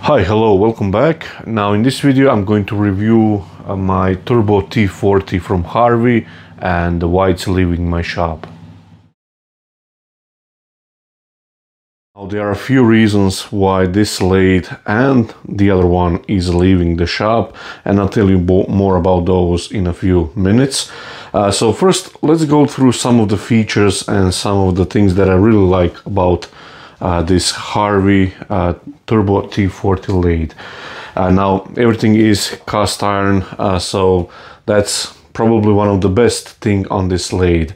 Hi, hello, welcome back. Now in this video I'm going to review my Turbo T40 from Harvey and why it's leaving my shop. Now there are a few reasons why this lathe and the other one is leaving the shop, and I'll tell you more about those in a few minutes. So first let's go through some of the features and some of the things that I really like about this Harvey Turbo T40 lathe. Now everything is cast iron, so that's probably one of the best thing on this lathe.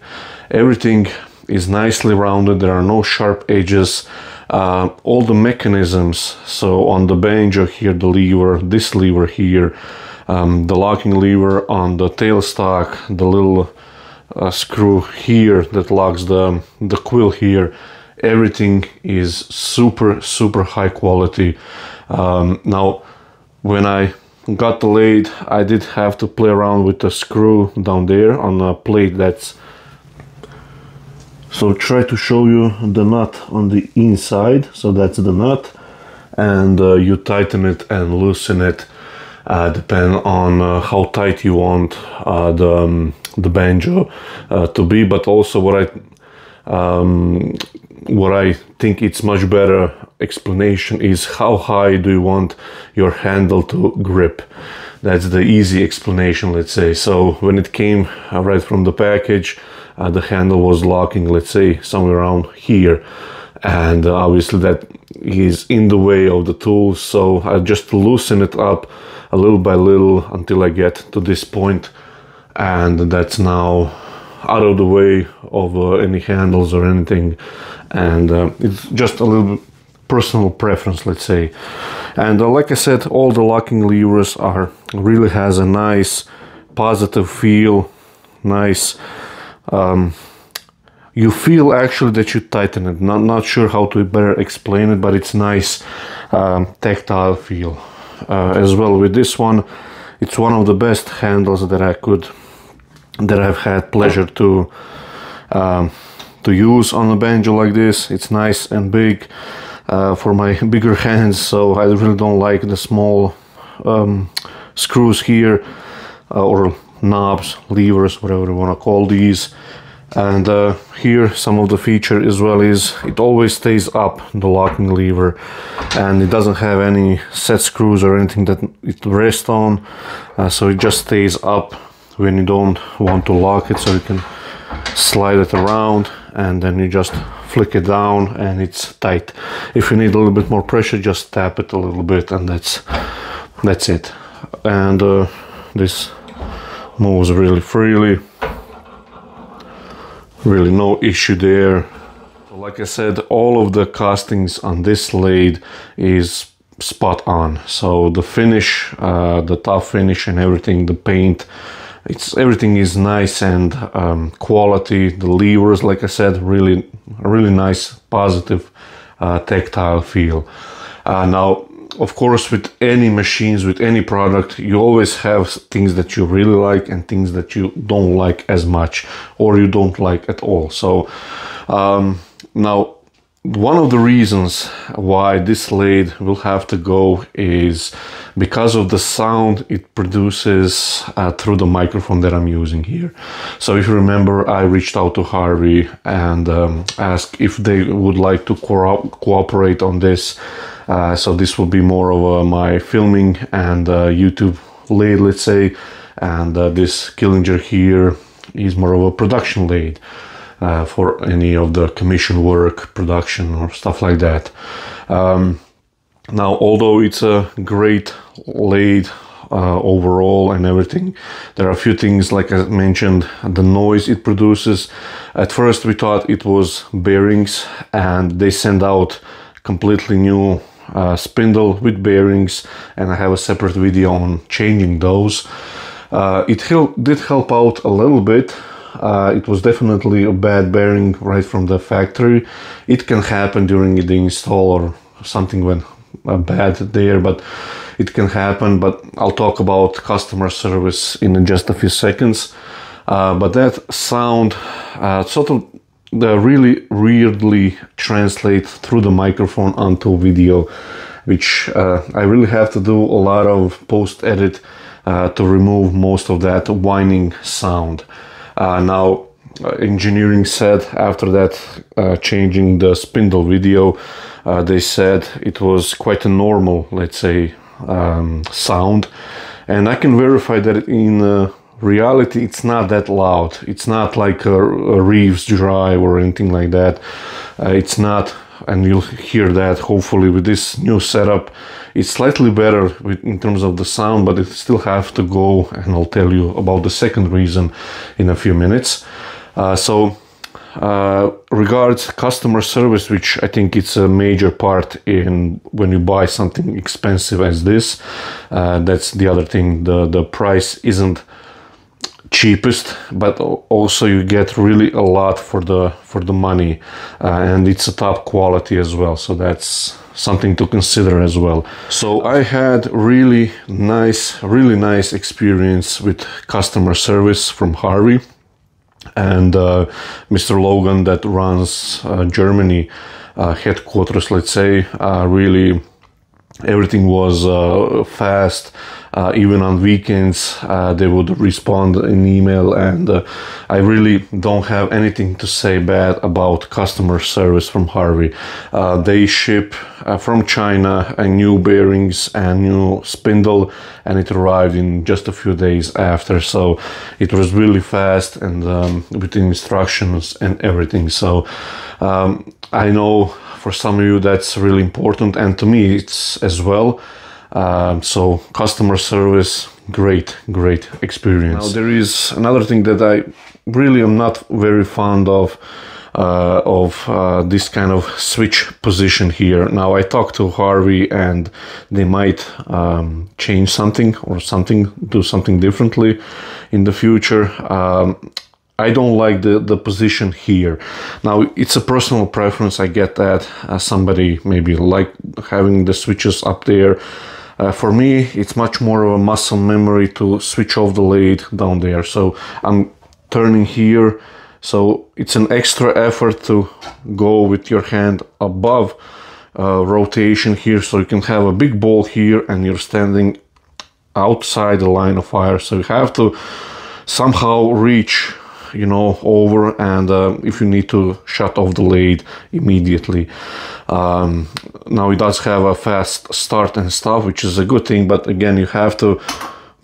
Everything is nicely rounded, there are no sharp edges. All the mechanisms, so on the banjo here, the lever, this lever here, the locking lever on the tailstock, the little screw here that locks the quill here, everything is super high quality. Now when I got the lathe, I did have to play around with the screw down there on a plate. That's so try to show you the nut on the inside. So that's the nut, and you tighten it and loosen it depending on how tight you want the banjo to be. But also what I think it's much better explanation is how high do you want your handle to grip. That's the easy explanation, let's say. So when it came right from the package, the handle was locking, let's say, somewhere around here, and obviously that is in the way of the tool, so I just loosen it up a little by little until I get to this point, and that's now out of the way of any handles or anything, and it's just a little bit personal preference, let's say. And like I said, all the locking levers really has a nice positive feel, nice. You feel actually that you tighten it. Not sure how to better explain it, but it's nice tactile feel. As well with this one, it's one of the best handles that I've had pleasure to use on a banjo like this. It's nice and big for my bigger hands, so I really don't like the small screws here, or knobs, levers, whatever you want to call these. And here some of the feature as well is it always stays up, the locking lever, and it doesn't have any set screws or anything that it rests on, so it just stays up when you don't want to lock it, so you can slide it around and then you just flick it down and it's tight. If you need a little bit more pressure, just tap it a little bit, and that's it. And this moves really freely, really no issue there. Like I said, all of the castings on this lathe is spot on, so the finish, the top finish and everything, the paint, everything is nice and quality. The levers, like I said, really nice, positive tactile feel. Now of course, with any machines, with any product, you always have things that you really like and things that you don't like as much, or you don't like at all. So now one of the reasons why this lathe will have to go is because of the sound it produces through the microphone that I'm using here. So if you remember, I reached out to Harvey and asked if they would like to cooperate on this. So this will be more of my filming and YouTube lathe, let's say, and this Killinger here is more of a production lathe for any of the commission work, production or stuff like that. Now, although it's a great lathe overall and everything, there are a few things, like I mentioned, the noise it produces. At first we thought it was bearings, and they send out completely new spindle with bearings, and I have a separate video on changing those. It did help out a little bit. It was definitely a bad bearing right from the factory. It can happen during the install, or something went bad there, but it can happen. But I'll talk about customer service in just a few seconds. But that sound sort of really weirdly translate through the microphone onto video. which I really have to do a lot of post edit to remove most of that whining sound. Now engineering said after that, changing the spindle video, they said it was quite a normal, let's say, sound, and I can verify that in reality it's not that loud. It's not like a Reeves drive or anything like that. It's not, and you'll hear that hopefully with this new setup. It's slightly better in terms of the sound, but it still have to go, and I'll tell you about the second reason in a few minutes. Regards customer service, which I think it's a major part in when you buy something expensive as this. That's the other thing. The price isn't cheapest, but also you get really a lot for the money, and it's a top quality as well, so that's something to consider as well. So I had really nice experience with customer service from Harvey, and Mr. Logan that runs Germany headquarters, let's say, really everything was fast. Even on weekends they would respond in email, and I really don't have anything to say bad about customer service from Harvey. They ship from China new bearings and new spindle, and it arrived in just a few days after, so it was really fast, and with instructions and everything. So I know for some of you that's really important, and to me it's as well. So customer service, great experience. Now there is another thing that I really am not very fond of this kind of switch position here. Now I talked to Harvey, and they might change something or do something differently in the future. I don't like the position here. Now it's a personal preference, I get that. Somebody maybe like having the switches up there. For me, it's much more of a muscle memory to switch off the lathe down there. So I'm turning here, so it's an extra effort to go with your hand above rotation here, so you can have a big ball here and you're standing outside the line of fire. So you have to somehow reach, you know, over, and if you need to shut off the lathe immediately. Now it does have a fast start and stop, which is a good thing, but again you have to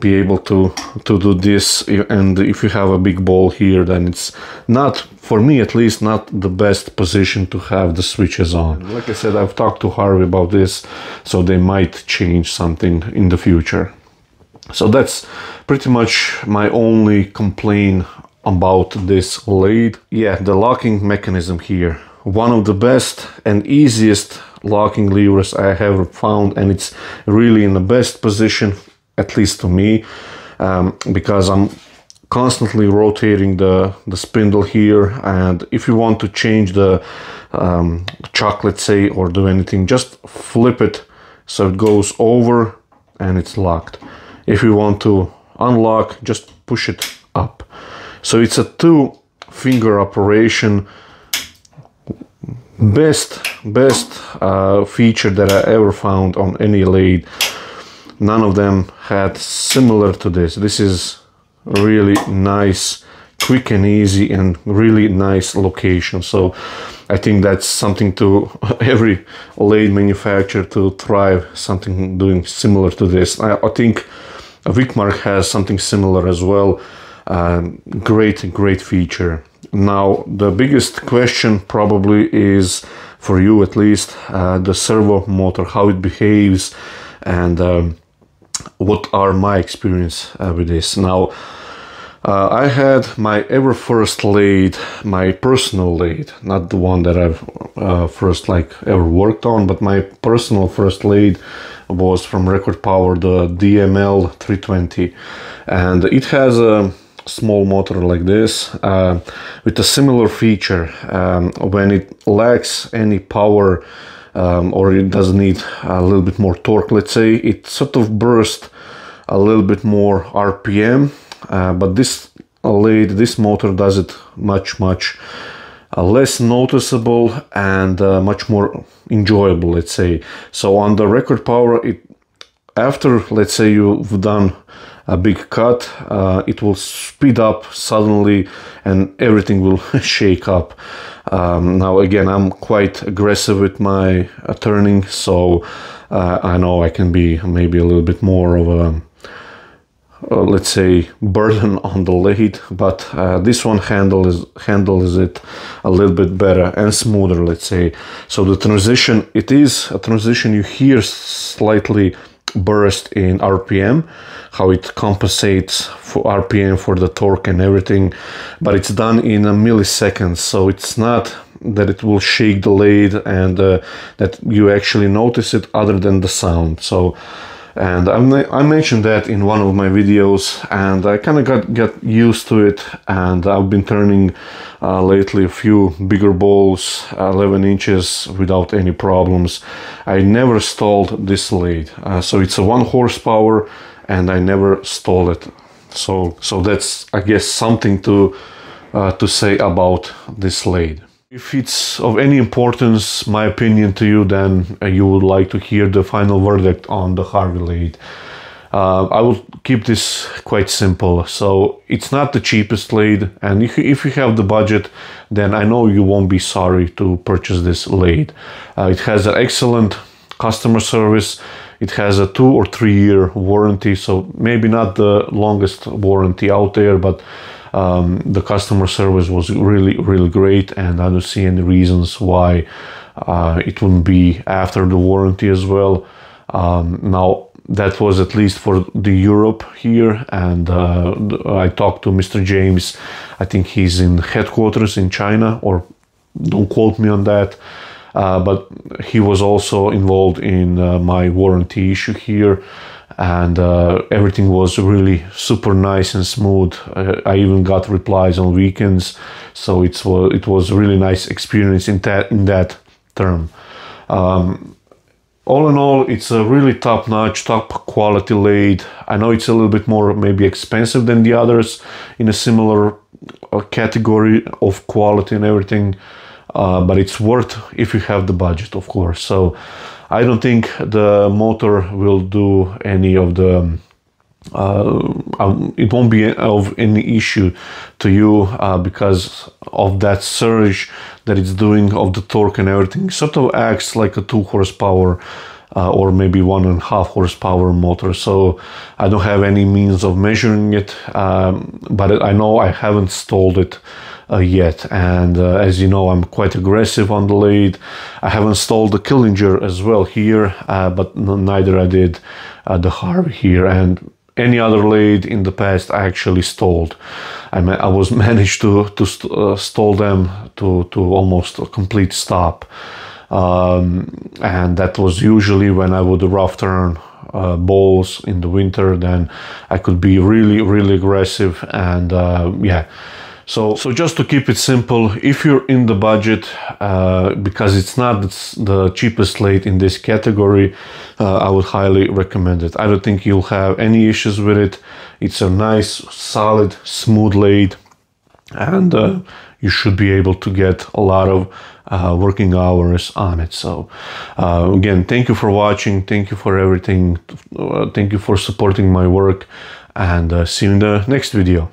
be able to do this, and if you have a big ball here, then it's not, for me at least, not the best position to have the switches on. Like I said, I've talked to Harvey about this, so they might change something in the future. So that's pretty much my only complaint about this lathe. Yeah, the locking mechanism here, one of the best and easiest locking levers I have found, and it's really in the best position, at least to me, because I'm constantly rotating the spindle here, and if you want to change the chuck, let's say, or do anything, just flip it so it goes over and it's locked. If you want to unlock, just push it up. So it's a two-finger operation. Best feature that I ever found on any lathe. None of them had similar to this. This is really nice, quick and easy, and really nice location. So I think that's something to every lathe manufacturer to thrive, something doing similar to this. I think VICMARK has something similar as well. Great feature. Now the biggest question probably is, for you at least, the servo motor, how it behaves, and what are my experience with this. Now I had my ever first lathe, my personal lathe, not the one that I've first ever worked on, but my personal first lathe was from Record Power, the DML 320, and it has a small motor like this with a similar feature. When it lacks any power, or it does need a little bit more torque, let's say, it sort of bursts a little bit more RPM, but this lathe, this motor does it much less noticeable and much more enjoyable, let's say. So on the record power, after, let's say, you've done a big cut, it will speed up suddenly and everything will shake up. Now again, I'm quite aggressive with my turning, so I know I can be maybe a little bit more of a let's say burden on the lathe, but this one handles it a little bit better and smoother, let's say. So the transition, it is a transition you hear slightly burst in RPM, how it compensates for RPM for the torque and everything, but it's done in a millisecond, so it's not that it will shake the lathe and that you actually notice it other than the sound. So, and I mentioned that in one of my videos, and I kind of got used to it, and I've been turning lately a few bigger balls, 11 inches, without any problems. I never stalled this lathe, so it's a 1 horsepower, and I never stalled it. So that's, I guess, something to say about this lathe. If it's of any importance, my opinion to you, then you would like to hear the final verdict on the Harvey lathe. I will keep this quite simple. So it's not the cheapest lathe, and if you have the budget, then I know you won't be sorry to purchase this lathe. It has an excellent customer service. It has a 2 or 3 year warranty, so maybe not the longest warranty out there, but the customer service was really great, and I don't see any reasons why it wouldn't be after the warranty as well. Now that was at least for the Europe here, and I talked to Mr. James. I think he's in headquarters in China, or don't quote me on that, but he was also involved in my warranty issue here. And everything was really super nice and smooth. I even got replies on weekends, so it was a really nice experience in that term. All in all, it's a really top-notch, top quality lathe. I know it's a little bit more maybe expensive than the others in a similar category of quality and everything, but it's worth if you have the budget, of course. So I don't think the motor will do any of the it won't be of any issue to you because of that surge that it's doing of the torque and everything. Sort of acts like a 2 horsepower or maybe 1.5 horsepower motor. So I don't have any means of measuring it, but I know I haven't stalled it yet, and as you know, I'm quite aggressive on the lathe. I haven't stalled the Killinger as well here, but neither I did the Harvey here, and any other lathe in the past I actually stalled. I was managed to stall them to almost a complete stop, and that was usually when I would rough turn balls in the winter. Then I could be really aggressive, and yeah. So just to keep it simple, if you're in the budget, because it's not the cheapest lathe in this category, I would highly recommend it. I don't think you'll have any issues with it. It's a nice, solid, smooth lathe, and you should be able to get a lot of working hours on it. So again, thank you for watching. Thank you for everything. Thank you for supporting my work, and see you in the next video.